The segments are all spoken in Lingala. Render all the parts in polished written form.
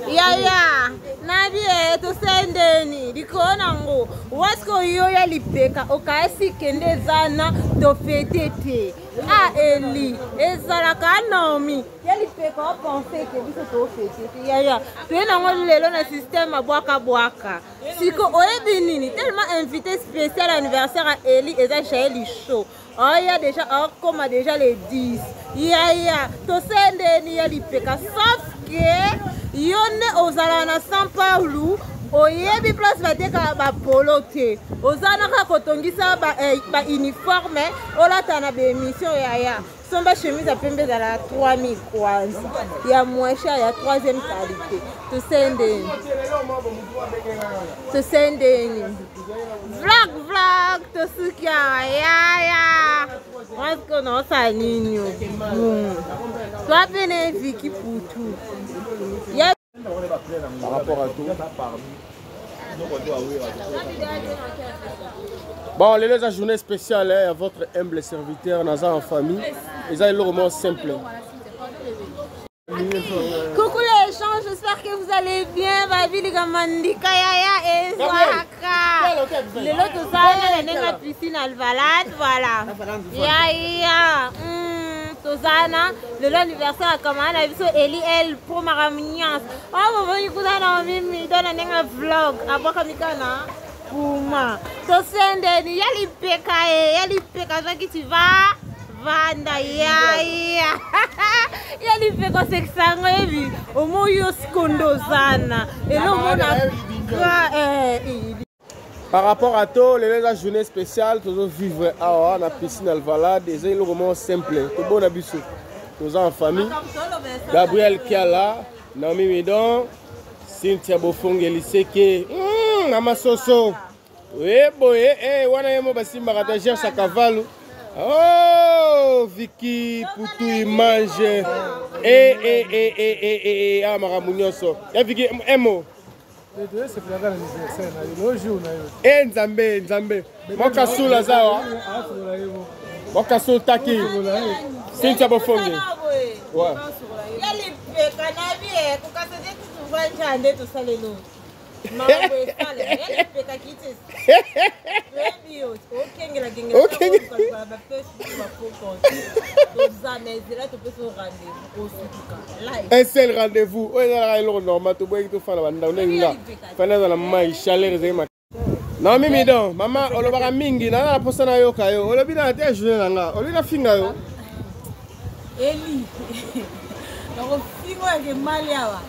Yaya, nabie to sendeni dikona ngo wasko yo ya lipeka okasi kende zana to fetete a eli ezala kanomi ya lipeka o penser que biso to fetete yaya tena ngo lelo na système bwaka siko oyebi nini tellement invité spécial anniversaire à Eli eza Jaeli show. Oh, il y a déjà, comme déjà les 10. Yaya, to sendeni ya lipeka sauf que yone ozalana São Paulo oyebi place bateka ba polo te ozana ka kotongisa ba uniforme olata na be émission yaya somba chemise à pembe za la 3000 kwanza ya moins cher ya 3e qualité to sendeni vlog to sukia yaya wasko no sa ninyo toi bene Vicky Poutou ya par rapport à tout. Bon, les journée spéciale à votre humble serviteur Naza en famille. Et ça est vraiment simple. Coucou les gens, j'espère que vous allez bien. Baby Mandika Yaya et Zaka. Le lot de ça, la piscine Alvalade, voilà. Yaya. Tozana, le anniversaire à Kamana, Eli elle pour Maramignas. Oh, vous voyez mimi donne un vlog à Bokamikana. Puma. Tosendeni, yali peka, qui tu vas. Vanda, ya. Yali peka, c'est que ça, au moyo skondozana. Et le monde par rapport à tout, les journée spéciale, toujours vivre à la piscine Alvalade, c'est vraiment simple. Tout bon abusé. Nous en famille. Gabriel Kiala, Naomi Midon, Cynthia Bofongue Liseke, Mama Soso. Oui, boy, wana yemo basi marata gère sa cavale. Oh, Vicky Poutou mange. Ah, Maramunyoso. Ya Vicky, emo. Nzambe Mokasula zawa Mokasula taki Cynthia Bofongue ouais yali peka na vie kukaseze kuvanja nde to salelo mama besale yali peka kiti baby okengela kwa ba pesi ba foko tozamezela to peso rendez-vous aussi un seul rendez-vous on est là normal to boy to fala banda ndenga fana na mai chaleur zema non mimi don mama olobaka mingi na posa na yo kayo olobi na te journée nanga olobi na finga yo Eli donc fingo ya mali awa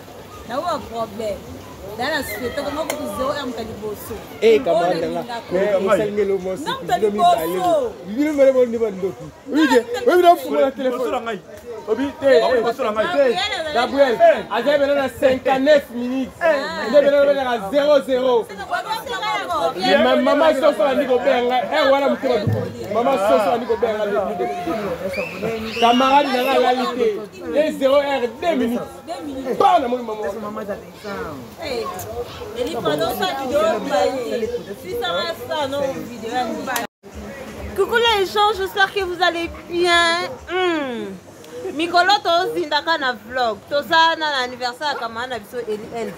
na wa problème dans la société comment vous zéro am taliboso kamanda nga mais salngelo mo si domi baile bibilo mere mo ni bando oui do fumo la téléphone obi Gabriel azebe na 59 minutes ndebe na 00 mama soso la ndiko benga wana mutema mama soso la ndiko benga camarade na la lalité 0h 2 minutes pas na maman Eli pendant ça tu dois bailler. Si ça va ça non vidéo. Coucou les gens, j'espère que vous allez bien. Mikolo tozindaka na vlog. Tozana l'anniversaire à Kamana biso Eli elle.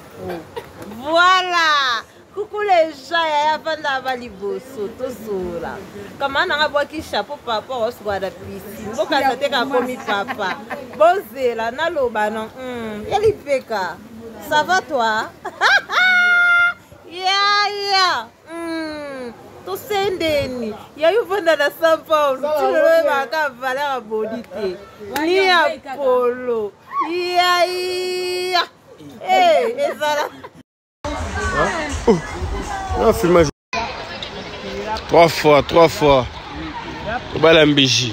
Voilà. Coucou les gens, ya vanda baliboso tozola. Kamana ngabwaki chapeau papa oswa da piscine. Boka zateka komi papa. Bozela na loba non. Eli peka. Ça va toi? Yeah. To sendeni. Ya yu vanda na São Paulo. Tulowe baka valeur bonité. Ni Apollo. Yeah. ezala. Non, filmage. 3 fois. Voilà un BJ.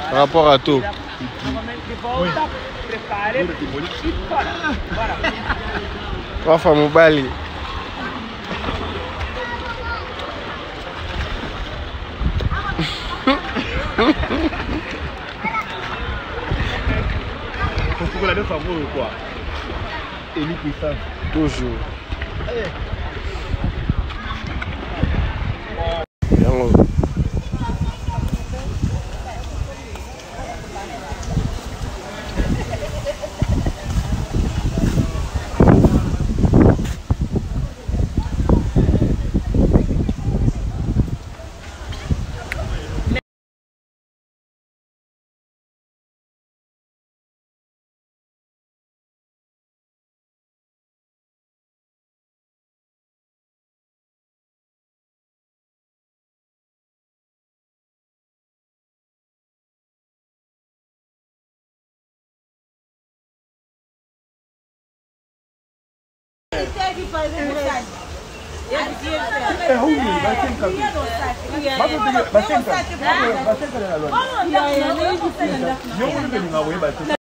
Par rapport à tout. Oui. 3 fois Mobali. Toujours.